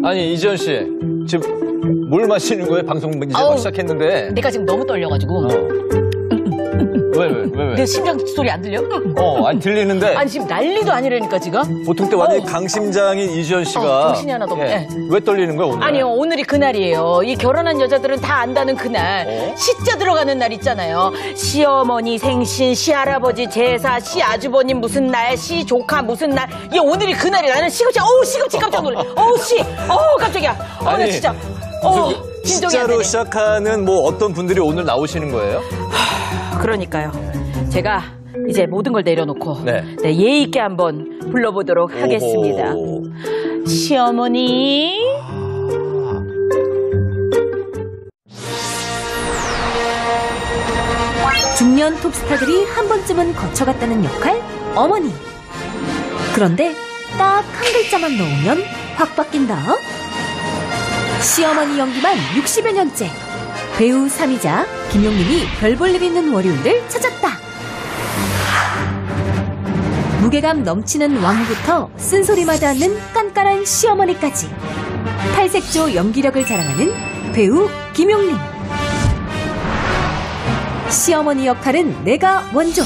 아니 이지연 씨 지금 뭘 마시는 거예요? 방송 이제 막 시작했는데. 내가 지금 너무 떨려가지고. 왜? 내 심장 소리 안 들려? 아니 들리는데. 아니 지금 난리도 아니라니까 지금. 보통 때 완전히 강심장인 이지연 씨가 정신이 하나도 없네. 예. 왜 떨리는 거야 오늘? 아니요, 오늘이 그날이에요. 이 결혼한 여자들은 다 안다는 그날. 시자 들어가는 날 있잖아요. 시어머니 생신, 시할아버지 제사, 시아주버님 무슨 날, 시조카 무슨 날. 이게 오늘이 그날이. 나는 시금치 깜짝 놀래. 깜짝이야. 나 진짜. 진정이 안 시자로 되네. 시작하는 뭐 어떤 분들이 오늘 나오시는 거예요? 그러니까요. 제가 이제 모든 걸 내려놓고 네. 예의 있게 한번 불러보도록 하겠습니다. 시어머니. 중년 톱스타들이 한 번쯤은 거쳐갔다는 역할, 어머니. 그런데 딱 한 글자만 넣으면 확 바뀐다. 시어머니 연기만 60여 년째. 배우 3위자 김용림이 별 볼 일 있는 월요일을 찾았다. 무게감 넘치는 왕부터 쓴소리마다 않는 깐깐한 시어머니까지 팔색조 연기력을 자랑하는 배우 김용림. 시어머니 역할은 내가 원조.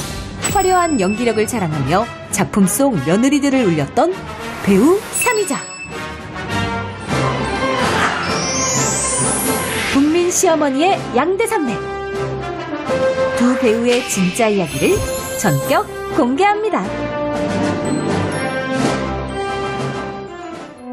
화려한 연기력을 자랑하며 작품 속 며느리들을 울렸던 배우 3위자. 국민 시어머니의 양대산맥. 두 배우의 진짜 이야기를 전격 공개합니다.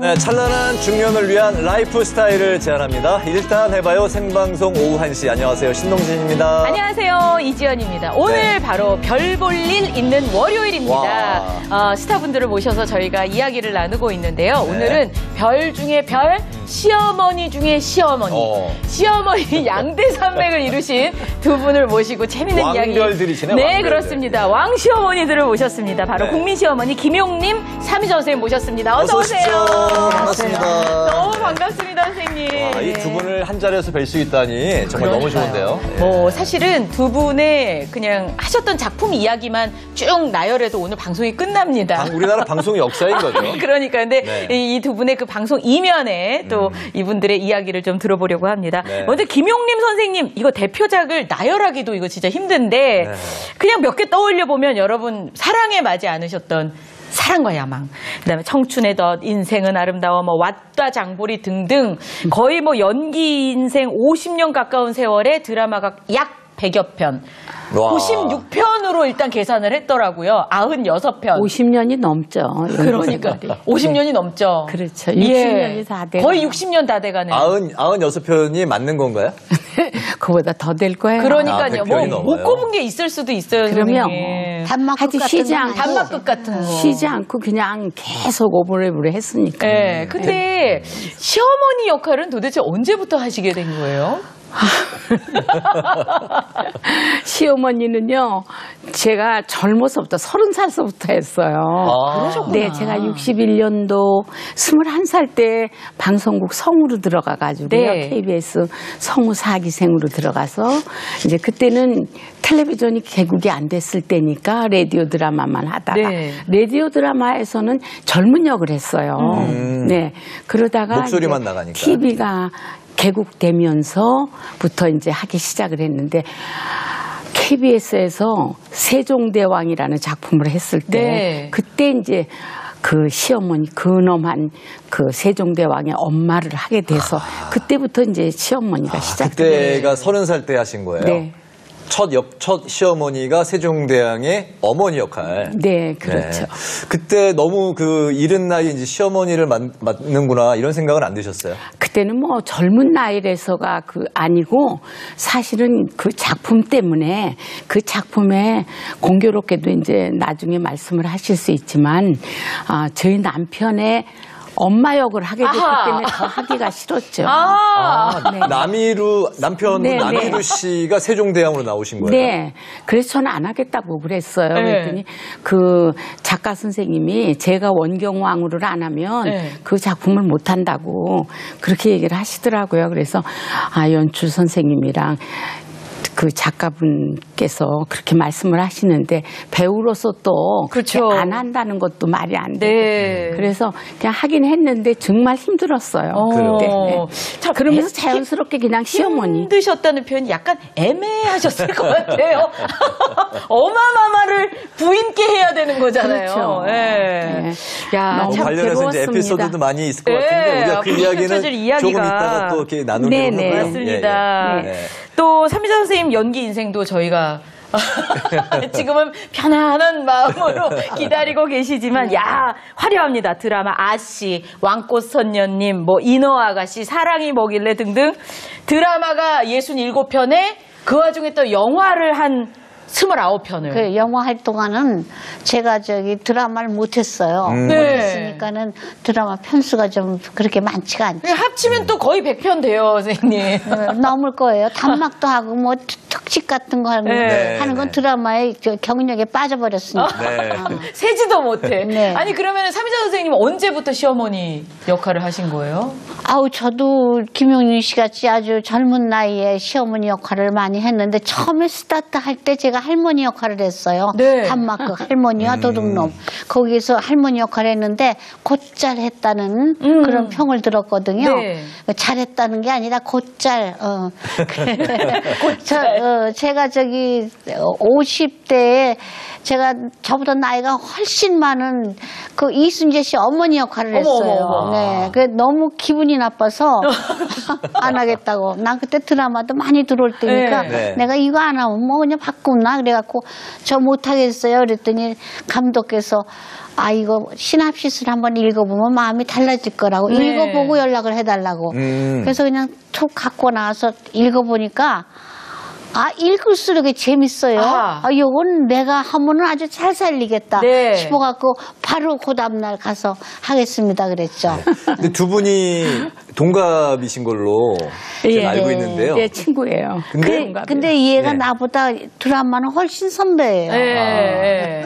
네, 찬란한 중년을 위한 라이프 스타일을 제안합니다. 일단 해봐요. 생방송 오후 1시. 안녕하세요. 신동진입니다. 안녕하세요. 이지연입니다. 오늘 바로 별 볼 일 있는 월요일입니다. 스타분들을 모셔서 저희가 이야기를 나누고 있는데요. 네. 오늘은 별 중에 별, 시어머니 중에 시어머니. 시어머니 양대산맥을 이루신 두 분을 모시고 재밌는 이야기. 왕별들이시네. 네, 왕별들. 그렇습니다. 왕시어머니들을 모셨습니다. 바로 네. 국민시어머니 김용림 3위자 선생님 모셨습니다. 어서 오세요. 반갑습니다. 너무 반갑습니다, 선생님. 이 두 분을 한 자리에서 뵐 수 있다니 정말 너무 좋은데요. 뭐 사실은 두 분의 그냥 하셨던 작품 이야기만 쭉 나열해도 오늘 방송이 끝납니다. 우리나라 방송 역사인 거죠. 그러니까 근데 네. 이 두 분의 그 방송 이면에 또 이분들의 이야기를 좀 들어보려고 합니다. 네. 먼저 김용림 선생님 이거 대표작을 나열하기도 이거 진짜 힘든데 네. 그냥 몇 개 떠올려 보면 여러분 사랑에 맞지 않으셨던 사랑과 야망, 그다음에 청춘의 덫, 인생은 아름다워, 뭐 왔다 장보리 등등 거의 뭐 연기 인생 50년 가까운 세월에 드라마가 약 100여 편. 와. 96편으로 일단 계산을 했더라고요. 96편. 50년이 넘죠. 그러니까 50년이 넘죠. 그렇죠. 60년이 다 돼. 거의 60년 다 돼가네요. 96편이 맞는 건가요? 그거보다 더 될 거예요. 그러니까요. 100편이 뭐 넘어요. 못 꼽은 게 있을 수도 있어요. 그러면 선생님. 하여튼 쉬지 않고 단막극 같은 거. 쉬지 않고 그냥 계속 오버랩을 했으니까. 네. 근데 시어머니 역할은 도대체 언제부터 하시게 된 거예요? 시어머니는요, 제가 젊어서부터 30살서부터 했어요. 그러셨구나. 네, 제가 61년도 21살 때 방송국 성우로 들어가가지고요. 네. KBS 성우 4기생으로 들어가서 이제 그때는 텔레비전이 개국이 안 됐을 때니까 라디오 드라마만 하다가 네. 라디오 드라마에서는 젊은 역을 했어요. 네, 그러다가 목소리만 나가니까. TV가 개국되면서부터 이제 하기 시작을 했는데 KBS에서 세종대왕이라는 작품을 했을 때 네. 그때 이제 그 시어머니 근엄한 그 세종대왕의 엄마를 하게 돼서 그때부터 이제 시어머니가 시작돼요. 그때가 30살 때 하신 거예요? 네. 첫 시어머니가 세종대왕의 어머니 역할. 네, 그렇죠. 네. 그때 너무 그 이른 나이에 이제 시어머니를 맡는구나 이런 생각은 안 드셨어요? 그때는 뭐 젊은 나이라서가 그 아니고 사실은 그 작품 때문에 그 작품에 공교롭게도 이제 나중에 말씀을 하실 수 있지만 저희 남편의 엄마 역을 하게 됐기 때문에 더 하기가 싫었죠. 네. 남편 네, 남희루 네. 씨가 세종대왕으로 나오신 거예요? 네. 그래서 저는 안 하겠다고 그랬어요. 네. 그랬더니 그 작가 선생님이 제가 원경왕후를 안 하면 네. 그 작품을 못 한다고 그렇게 얘기를 하시더라고요. 그래서 연출 선생님이랑 그 작가분께서 그렇게 말씀을 하시는데 배우로서 또 그렇죠. 그렇게 안 한다는 것도 말이 안 돼요. 네. 그래서 그냥 하긴 했는데 정말 힘들었어요. 그래요? 그때. 네. 참 그러면서 자연스럽게 그냥 시어머니. 힘드셨다는 표현이 약간 애매하셨을 것 같아요. 어마마마를 부인께 해야 되는 거잖아요. 그렇죠. 예. 네. 야, 뭐 참 관련해서 이제 괴로웠습니다. 에피소드도 많이 있을 것 네, 같은데 우리가 그 앞으로 이야기는 펼쳐질 이야기가. 조금 이따가 또 이렇게 나누기로 네네. 하고요. 맞습니다. 예, 예. 네. 또 삼미자 선생님 연기 인생도 저희가 지금은 편안한 마음으로 기다리고 계시지만 야 화려합니다. 드라마 아씨, 왕꽃선녀님, 뭐 인어아가씨, 사랑이 뭐길래 등등 드라마가 67편에 그 와중에 또 영화를 한 29편을. 그 영화 활동하는 제가 드라마를 못했어요. 네. 못했으니까는 드라마 편수가 좀 그렇게 많지가 않죠. 합치면 또 거의 100편 돼요, 선생님. 넘을 거예요. 단막도 하고 뭐 특집 같은 거 네. 하는 건 드라마의 경력에 빠져버렸으니까. 네. 세지도 못해. 네. 아니 그러면 삼미자 선생님은 언제부터 시어머니 역할을 하신 거예요? 아우 저도 김용윤 씨 같이 아주 젊은 나이에 시어머니 역할을 많이 했는데 처음에 스타트 할 때 제가 할머니 역할을 했어요. 네. 단막극 할머니와 도둑놈. 거기에서 할머니 역할을 했는데 곧잘 했다는 그런 평을 들었거든요. 네. 잘했다는 게 아니라 곧잘. 제가 50대에 제가 저보다 나이가 훨씬 많은 그 이순재 씨 어머니 역할을 했어요. 어머. 네, 그 너무 기분이 나빠서 안 하겠다고. 난 그때 드라마도 많이 들어올 때니까 네. 내가 이거 안 하면 뭐 그냥 바꾸나 그래갖고 저 못하겠어요. 그랬더니 감독께서 아 이거 시납시스를 한번 읽어보면 마음이 달라질 거라고 네. 읽어보고 연락을 해달라고. 그래서 그냥 톡 갖고 나와서 읽어보니까 아 읽을수록 재밌어요. 아하. 아 요건 내가 하면은 아주 잘 살리겠다 네. 싶어갖고 바로 그 다음날 가서 하겠습니다 그랬죠. 근데 두 분이 동갑이신 걸로 예. 제가 알고 있는데요. 예, 친구예요. 근데 얘가 네. 나보다 드라마는 훨씬 선배예요. 네.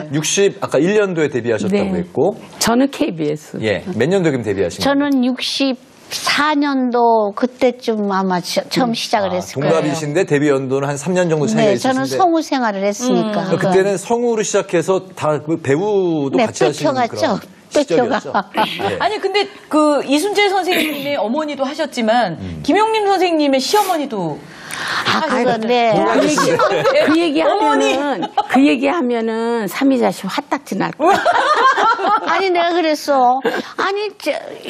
아까 1년도에 데뷔하셨다고 네. 했고, 저는 KBS. 예, 몇 년도에 그럼 데뷔하신 거예요? 저는 64년도 그때쯤 아마 처음 시작을 했을 거예요. 동갑이신데 데뷔 연도는 한 3년 정도 차이가 네, 있으신데. 저는 성우 생활을 했으니까. 그때는 성우로 시작해서 다 그 배우도 네, 같이 하시는 뺏겨갔죠. 그런 뺏겨가. 시절이었죠. 예. 아니 근데 그 이순재 선생님의 어머니도 하셨지만 김용림 선생님의 시어머니도 그런데 그 얘기하면은 삼이자 씨 화딱지 날 거야. 아니 내가 그랬어. 아니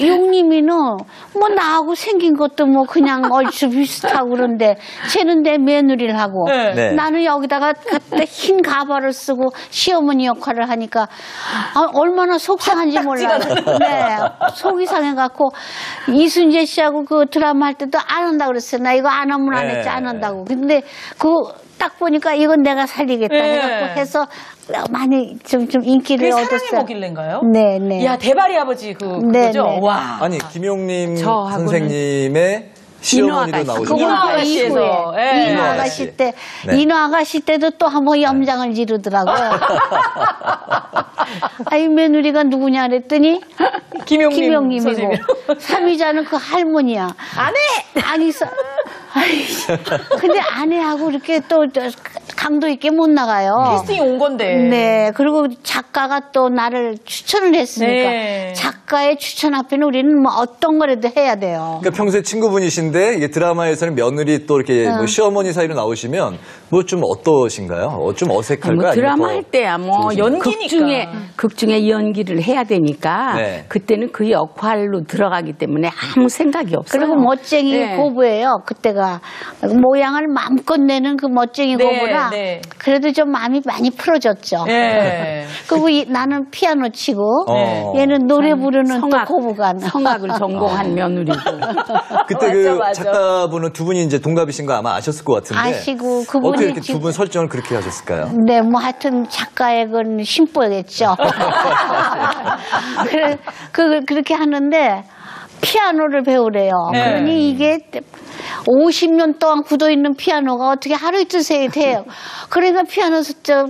용님이는 뭐 나하고 생긴 것도 뭐 그냥 얼추 비슷하고 그런데 쟤는 내 며느리를 하고 네. 나는 여기다가 갖다 흰 가발을 쓰고 시어머니 역할을 하니까 얼마나 속상한지 몰라요. 네, 속이 상해갖고 이순재 씨하고 그 드라마 할 때도 안 한다고 그랬어요. 나 이거 안 하면 안 했지 안 한다고. 근데 딱 보니까 이건 내가 살리겠다 네. 해갖고 해서 많이 좀 인기를 그게 얻었어요. 사랑의 먹일래인가요? 네. 야 대발이 아버지 그거죠? 네. 와. 아니, 김용림 저하고는 선생님의 시어머니도 인어 나오시고. 인어 그거 아가씨에서. 이후에 예. 인어 아가씨 때 네. 인어 아가씨 때도 또 한번 염장을 지르더라고요. 아이 며느리가 누구냐 그랬더니 김용림 김용림이고 선생님. 삼이자는 그 할머니야. 안 해! 근데 아내하고 이렇게 또 강도 있게 못 나가요. 캐스팅이 온 건데. 네, 그리고 작가가 또 나를 추천을 했으니까 네. 작가의 추천 앞에는 우리는 뭐 어떤 거라도 해야 돼요. 그러니까 평소에 친구분이신데 이게 드라마에서는 며느리 또 이렇게 뭐 시어머니 사이로 나오시면 뭐 좀 어떠신가요? 좀 어색할까요? 뭐 드라마 아니면 더 할 때야 뭐 좋으신가요? 연기니까. 극 중에 연기를 해야 되니까 네. 그때는 그 역할로 들어가기 때문에 아무 생각이 없어요. 그리고 멋쟁이 네. 고부예요. 그때가 모양을 마음껏 내는 그 멋쟁이 네, 고부라 네. 그래도 좀 마음이 많이 풀어졌죠. 예. 그리고 나는 피아노 치고 어. 얘는 노래 부르는 또 고부가 성악을 전공한 며느리고. 그때 맞아, 그 맞아. 작가분은 두 분이 이제 동갑이신 거 아마 아셨을 것 같은데. 아시고 그분이 어떻게 이렇게 두 지금- 분 설정을 그렇게 하셨을까요? 네, 뭐 하여튼 작가의 건 심보겠죠. 그렇게 하는데 피아노를 배우래요. 네. 그러니 이게 50년 동안 굳어있는 피아노가 어떻게 하루 이틀 돼요. 그러니까 피아노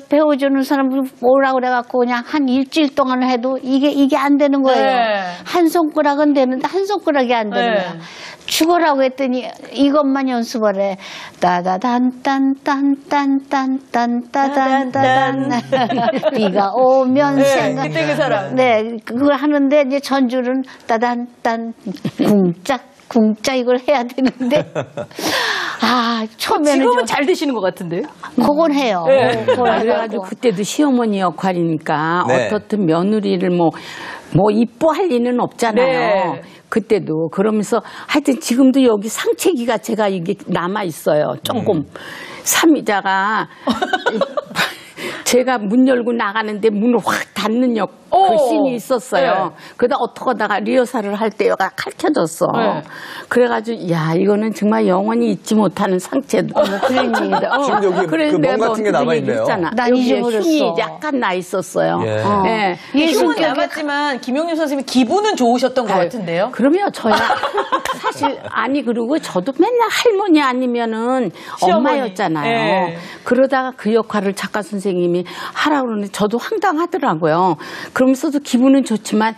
배워주는 사람들 뭐라고 그래갖고 그냥 한 일주일 동안 해도 이게 안 되는 거예요. 네. 한 손가락은 되는데 한 손가락이 안 되는 거야. 죽어라고 했더니 이것만 연습을 해. 따다단딴딴딴딴딴따단따단 비가 오면 생각. 그때 그 사람. 네, 그걸 하는데 이제 전주는 따단딴 궁짝 이걸 해야 되는데 처음에는 지금은 좀 잘 되시는 것 같은데요? 그건 해요. 그래가지고 그때도 시어머니 역할이니까 네. 어떻든 며느리를 뭐 이뻐할 리는 없잖아요. 네. 그때도 그러면서 하여튼 지금도 여기 상체기가 제가 이게 남아 있어요. 조금 삼이자가 제가 문 열고 나가는데 문을 확 닫는 그 씬이 있었어요. 네. 그러다 어떻게 하다가 리허설을 할 때 여가 칼켜졌어. 네. 그래가지고 야 이거는 정말 영원히 잊지 못하는 상처다. 그런 얘기다. 지금 여기 그래서 그 내가 멍 같은 게 너한테도 남아있네요. 얘기했잖아. 난 여기에 잊어버렸어. 흉이 약간 나 있었어요. 예. 네. 흉은 남았지만 김용림 선생님이 기분은 좋으셨던 것 같은데요? 그러면 저야 사실 아니 그리고 저도 맨날 할머니 아니면은 시어머니. 엄마였잖아요. 네. 그러다가 그 역할을 작가 선생님이 하라고 그러는데 저도 황당하더라고요. 그러면서도 기분은 좋지만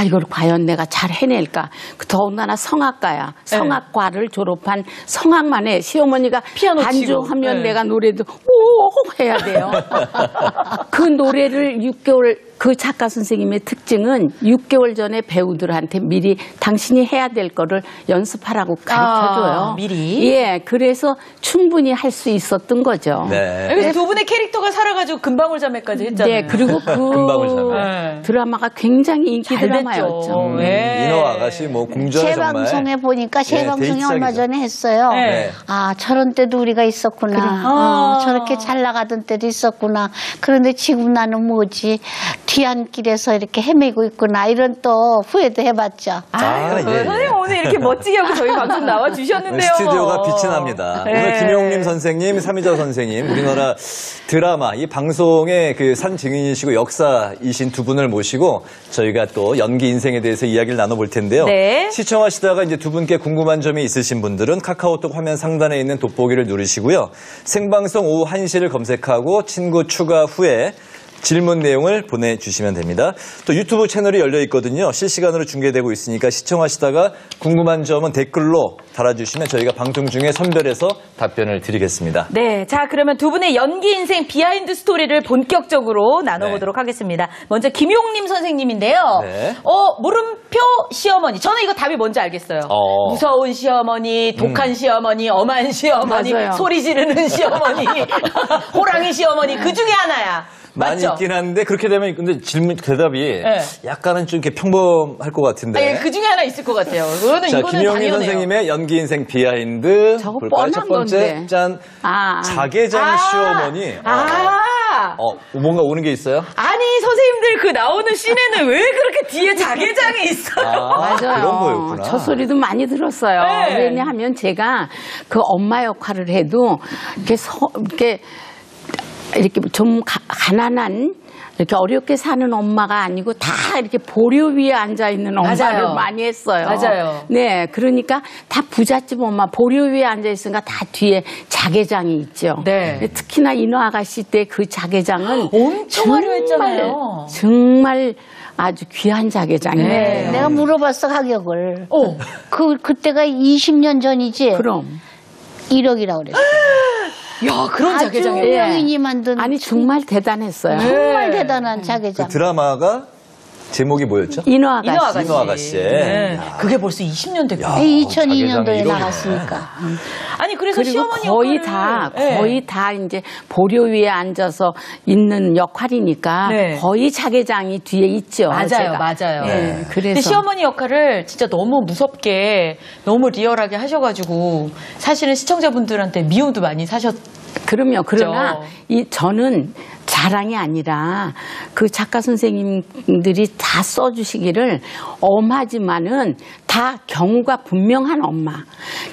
이걸 과연 내가 잘 해낼까. 더군다나 성악가야. 성악과를 졸업한 성악만의 시어머니가 피아노 치고. 반주하면 네. 내가 노래도 오 해야 돼요. 그 노래를 6개월 그 작가 선생님의 특징은 6개월 전에 배우들한테 미리 당신이 해야 될 거를 연습하라고 가르쳐줘요. 미리? 예, 그래서 충분히 할 수 있었던 거죠. 네. 그래서 두 분의 캐릭터가 살아가지고 금방울 자매까지 했잖아요. 네, 그리고 금방울 자매. 네. 드라마가 굉장히 인기 잘 드라마였죠. 됐죠. 네. 인어 아가씨 뭐 궁전에 정말 재방송에 보니까 재방송이 데이트 얼마 시작이죠. 전에 했어요. 네. 저런 때도 우리가 있었구나. 저렇게 잘 나가던 때도 있었구나. 그런데 지금 나는 뭐지? 뒤안길에서 이렇게 헤매고 있구나. 이런 또 후회도 해봤죠. 선생님 오늘 이렇게 멋지게 하고 저희 방송 나와 주셨는데요. 스튜디오가 빛이 납니다. 네. 오늘 김용림 선생님, 삼이자 선생님, 우리나라 드라마, 이 방송의 그 산 증인이시고 역사이신 두 분을 모시고 저희가 또 연기 인생에 대해서 이야기를 나눠볼 텐데요. 네. 시청하시다가 이제 두 분께 궁금한 점이 있으신 분들은 카카오톡 화면 상단에 있는 돋보기를 누르시고요. 생방송 오후 1시를 검색하고 친구 추가 후에 질문 내용을 보내주시면 됩니다. 또 유튜브 채널이 열려 있거든요. 실시간으로 중계되고 있으니까 시청하시다가 궁금한 점은 댓글로 달아주시면 저희가 방송 중에 선별해서 답변을 드리겠습니다. 네, 자 그러면 두 분의 연기 인생 비하인드 스토리를 본격적으로 나눠보도록 하겠습니다. 먼저 김용림 선생님인데요. 네. 물음표 시어머니. 저는 이거 답이 뭔지 알겠어요. 무서운 시어머니, 독한 시어머니, 엄한 시어머니, 맞아요. 소리 지르는 시어머니, 호랑이 시어머니 그 중에 하나야. 많이 맞죠? 있긴 한데 그렇게 되면 근데 대답이 약간은 좀 이렇게 평범할 것 같은데. 그 중에 하나 있을 것 같아요. 자, 이거는 김용림 당연해요. 선생님의 연기 인생 비하인드 저거 볼까요? 뻔한 첫 번째 건데. 짠 자개장 시어머니. 뭔가 오는 게 있어요? 아니 선생님들 그 나오는 씬에는 왜 그렇게 뒤에 자개장이 있어요? 맞아요. 그런 거였구나. 저 소리도 많이 들었어요. 네. 왜냐하면 제가 그 엄마 역할을 해도 이렇게 좀 가난한 이렇게 어렵게 사는 엄마가 아니고 다 이렇게 보료 위에 앉아 있는 엄마를 맞아요. 많이 했어요. 맞아요. 네, 그러니까 다 부잣집 엄마 보료 위에 앉아 있으니까 다 뒤에 자개장이 있죠. 네. 특히나 인어 아가씨 때 그 자개장은 엄청 화려했잖아요. 정말 아주 귀한 자개장이에요. 네. 내가 물어봤어 가격을. 그때가 20년 전이지. 그럼. 1억이라고 그랬어. 야, 그런 아주 자개장이에요. 명인이 만든 아니 정말 대단했어요. 정말 대단한 자개장. 그 드라마가 제목이 뭐였죠? 인어 아가씨. 인어 아가씨의. 네. 그게 벌써 20년 됐구나. 2002년도에 1억이네. 나갔으니까. 아니 그래서 그리고 시어머니 거의 역할을 거의 다 이제 보료 위에 앉아서 있는 역할이니까 네. 거의 자개장이 뒤에 있죠. 맞아요, 제가. 맞아요. 네, 근데 그래서 시어머니 역할을 진짜 너무 무섭게, 너무 리얼하게 하셔가지고 사실은 시청자분들한테 미움도 많이 사셨. 그럼요. 그러나 저는 자랑이 아니라 그 작가 선생님들이 다 써주시기를 엄하지만은 다 경우가 분명한 엄마,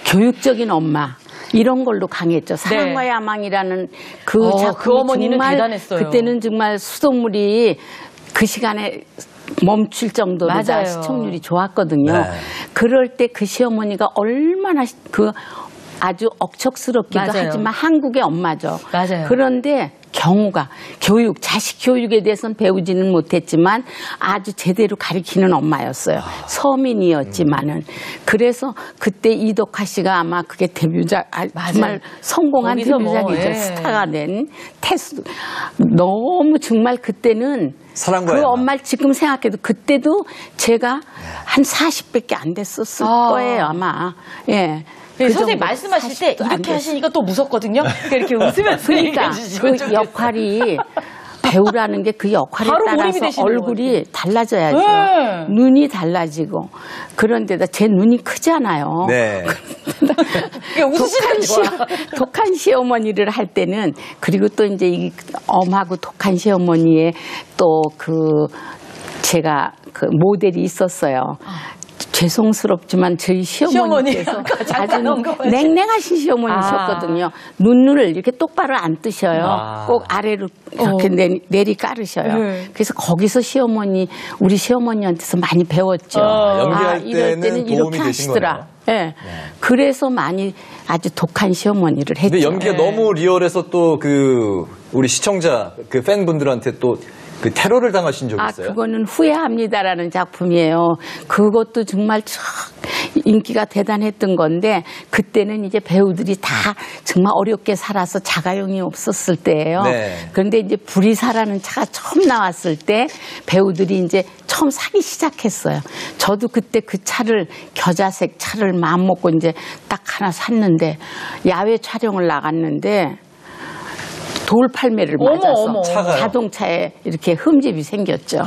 교육적인 엄마. 이런 걸로 강했죠. 사랑과 야망이라는 그 작품이 그 어머니는 정말 대단했어요. 그때는 정말 수돗물이 그 시간에 멈출 정도로 다 맞아요. 시청률이 좋았거든요. 네. 그럴 때 그 시어머니가 얼마나 아주 억척스럽기도 맞아요. 하지만 한국의 엄마죠. 맞아요. 그런데 경우가 자식 교육에 대해서는 배우지는 못했지만 아주 제대로 가르치는 엄마였어요. 서민이었지만은. 그래서 그때 이덕화 씨가 아마 그게 데뷔작, 정말 성공한 거기서 데뷔작이죠. 예. 스타가 된 테스. 너무 정말 그때는 사랑과의 그 맛. 엄마를 지금 생각해도 그때도 제가 한 40밖에 안 됐었을 거예요, 아마. 예. 네, 그 선생님 정도, 말씀하실 때 40도 안 이렇게 됐어요. 하시니까 또 무섭거든요. 이렇게 웃으면서 그러니까 얘기해 주시면 그 좋겠어요. 역할이 배우라는 게 그 역할에 바로 몰입이 따라서 되시는 얼굴이 달라져야죠. 네. 눈이 달라지고. 그런데다 제 눈이 크잖아요. 네. 이게 웃으시는 좋아. 독한 시어머니를 할 때는 그리고 또 이제 이 엄하고 독한 시어머니의 또 제가 그 모델이 있었어요. 죄송스럽지만 저희 시어머니께서 아주 냉랭하신 시어머니셨거든요. 눈을 이렇게 똑바로 안 뜨셔요. 꼭 아래로 이렇게 내리 깔으셔요. 그래서 거기서 우리 시어머니한테서 많이 배웠죠. 연기할 이럴 때는 도움이 이렇게 되신 하시더라. 거네요. 네. 그래서 많이 아주 독한 시어머니를 했죠. 근데 연기가 너무 리얼해서 또 우리 시청자 팬분들한테 또 그 테러를 당하신 적 있어요? 그거는 후회합니다라는 작품이에요. 그것도 정말 인기가 대단했던 건데 그때는 이제 배우들이 다 정말 어렵게 살아서 자가용이 없었을 때예요. 네. 그런데 이제 불이사라는 차가 처음 나왔을 때 배우들이 이제 처음 사기 시작했어요. 저도 그때 그 차를 겨자색 차를 마음먹고 이제 딱 하나 샀는데 야외 촬영을 나갔는데 돌팔매를 맞아서 자동차에 이렇게 흠집이 생겼죠. 네.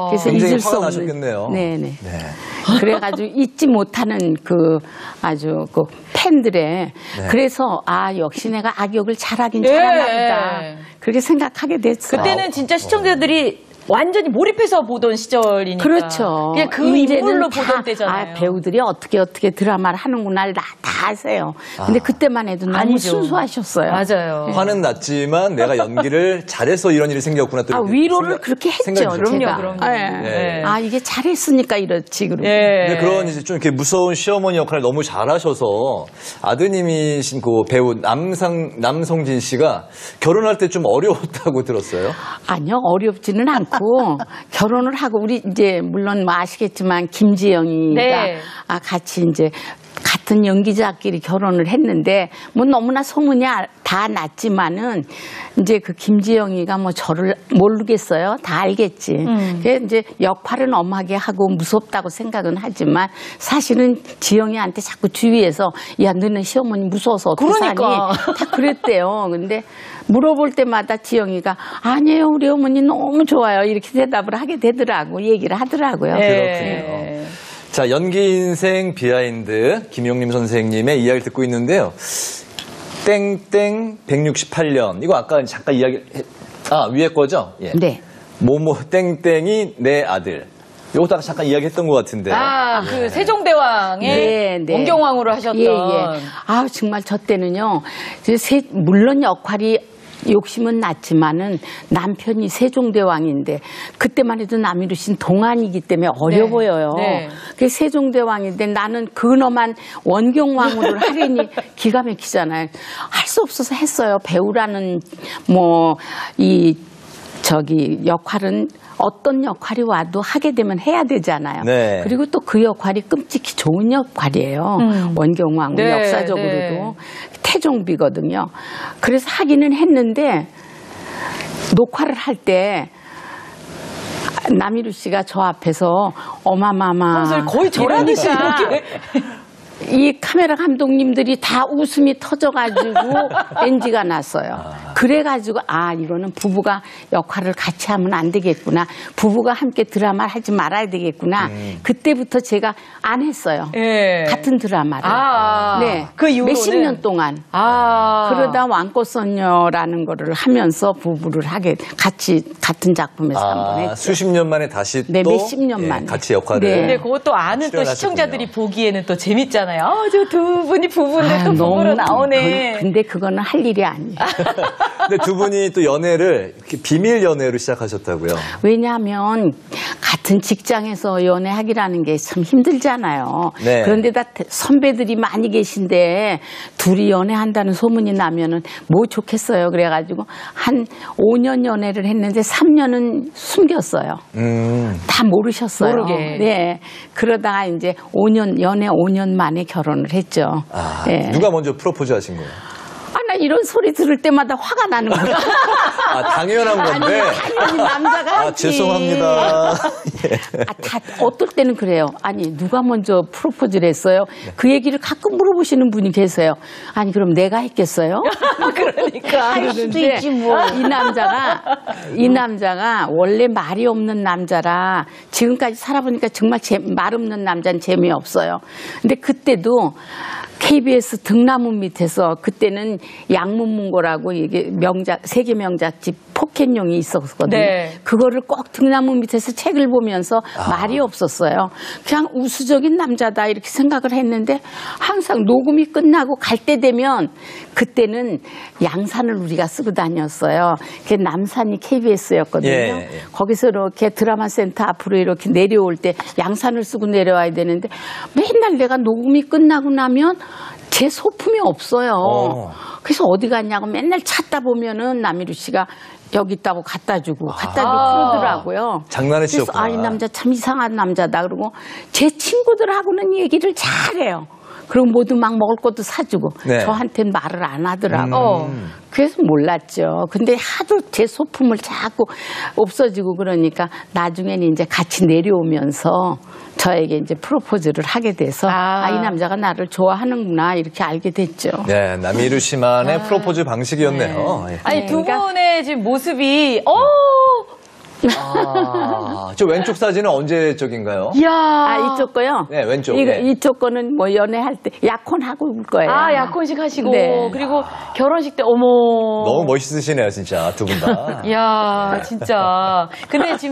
그래서 굉장히 잊을 수 화가 없는. 나셨겠네요. 네네. 그래가지고 잊지 못하는 아주 팬들의 그래서 역시 내가 악역을 잘하긴 잘하나 보다. 그렇게 생각하게 됐어요. 그때는 진짜 시청자들이 완전히 몰입해서 보던 시절이니까. 그렇죠. 그냥 그 인물로 보던 때잖아요. 배우들이 어떻게 드라마를 하는구나 다 아세요. 근데 그때만 해도 너무 아니죠. 순수하셨어요. 맞아요. 화는 났지만 내가 연기를 잘해서 이런 일이 생겼구나. 또 위로를 그렇게 했죠. 제가. 그럼요. 네. 이게 잘했으니까 이렇지. 그러고. 근데 그런 이제 좀 이렇게 무서운 시어머니 역할을 너무 잘하셔서 아드님이신 그 배우 남성진 씨가 결혼할 때 좀 어려웠다고 들었어요. 아니요, 어렵지는 않고 결혼을 하고 우리 이제 물론 뭐 아시겠지만 김지영이가 같이 이제 같은 연기자끼리 결혼을 했는데 뭐 너무나 소문이 다 났지만은 이제 그 김지영이가 뭐 저를 모르겠어요. 다 알겠지. 그게 이제 역할은 엄하게 하고 무섭다고 생각은 하지만 사실은 지영이한테 자꾸 주위에서 야 너는 시어머니 무서워서 어떻게 사니? 다 그랬대요. 근데 물어볼 때마다 지영이가 아니에요 우리 어머니 너무 좋아요 이렇게 대답을 하게 되더라고 얘기를 하더라고요. 그렇군요. 자, 연기 인생 비하인드 김용림 선생님의 이야기를 듣고 있는데요. 땡땡 168년 이거 아까 잠깐 위에 거죠? 예. 네. 모모 땡땡이 내 아들. 요것도 아까 잠깐 이야기했던 것 같은데. 그 세종대왕의 원경왕으로 하셨던. 정말 저 때는요. 물론 역할이 욕심은 났지만은 남편이 세종대왕인데 그때만 해도 남이루 씨는 동안이기 때문에 어려워요. 그래서 세종대왕인데 나는 근엄한 원경왕으로 하려니 기가 막히잖아요. 할 수 없어서 했어요. 배우라는 역할은 어떤 역할이 와도 하게 되면 해야 되잖아요. 그리고 또 그 역할이 끔찍히 좋은 역할이에요. 원경왕은 역사적으로도 태종비거든요. 그래서 하기는 했는데 녹화를 할 때 남이루 씨가 저 앞에서 어마마마 거의 저라듯이 이렇게 이 카메라 감독님들이 다 웃음이 터져가지고 NG가 났어요. 그래가지고 이거는 부부가 역할을 같이 하면 안 되겠구나. 부부가 함께 드라마를 하지 말아야 되겠구나. 그때부터 제가 안 했어요. 같은 드라마를. 그 이후로는 몇십 년 동안. 그러다 왕꽃선녀라는 거를 하면서 부부를 같이 같은 작품에서 한번 했죠. 수십 년 만에 다시 또 몇십 년 만에. 같이 역할을. 근데 그것도 아는 또 시청자들이 보기에는 또 재밌잖아요. 저 두 분이 부부인데 또 부부로 나오네. 근데 그거는 할 일이 아니에요. 근데 두 분이 또 연애를 이렇게 비밀 연애로 시작하셨다고요? 왜냐하면 같은 직장에서 연애하기라는 게 참 힘들잖아요. 네. 그런데다 선배들이 많이 계신데 둘이 연애한다는 소문이 나면은 뭐 좋겠어요. 그래가지고 한 5년 연애를 했는데 3년은 숨겼어요. 다 모르셨어요. 모르게. 네. 그러다가 이제 5년 연애 5년 만에 결혼을 했죠. 아, 네. 누가 먼저 프로포즈 하신 거예요? 나 이런 소리 들을 때마다 화가 나는 거야. 아, 당연한 건데. 아니, 당연히 남자가 아, 하지. 죄송합니다. 예. 다 어떨 때는 그래요. 아니 누가 먼저 프로포즈를 했어요? 그 얘기를 가끔 물어보시는 분이 계세요. 아니 그럼 내가 했겠어요? 그러니까. 할 수도 있지 뭐. 이 남자가 원래 말이 없는 남자라 지금까지 살아보니까 정말 말 없는 남자는 재미없어요. 근데 그때도 KBS 등나무 밑에서 그때는 양문문고라고 이게 세계 명작집 포켓용이 있었거든요. 네. 그거를 꼭 등나무 밑에서 책을 보면서 말이 없었어요. 그냥 우수적인 남자다 이렇게 생각을 했는데 항상 녹음이 끝나고 갈 때 되면 그때는 양산을 우리가 쓰고 다녔어요. 그게 남산이 KBS였거든요. 예. 거기서 이렇게 드라마 센터 앞으로 이렇게 내려올 때 양산을 쓰고 내려와야 되는데 맨날 내가 녹음이 끝나고 나면 제 소품이 없어요. 그래서 어디 갔냐고 맨날 찾다 보면은 남희루 씨가 여기 있다고 갖다 주고 그러더라고요. 장난을 그래서 치셨구나. 이 남자 참 이상한 남자다. 그러고 제 친구들하고는 얘기를 잘해요. 그리고 모두 막 먹을 것도 사주고 네. 저한테는 말을 안 하더라고. 그래서 몰랐죠. 근데 하도 제 소품을 자꾸 없어지고 그러니까 나중에는 이제 같이 내려오면서 저에게 이제 프로포즈를 하게 돼서 이 남자가 나를 좋아하는구나 이렇게 알게 됐죠. 네, 남희루 씨만의 프로포즈 방식이었네요. 예. 아니 두 그러니까- 분의 지금 모습이 아, 저 왼쪽 사진은 언제 쪽인가요? 이야. 이쪽 거요? 네, 왼쪽. 이거, 네. 이쪽 거는 뭐 연애할 때 약혼하고 올 거예요. 약혼식 하시고 네. 그리고 결혼식 때 어머. 너무 멋있으시네요, 진짜 두 분 다. 이야 진짜. 근데 지금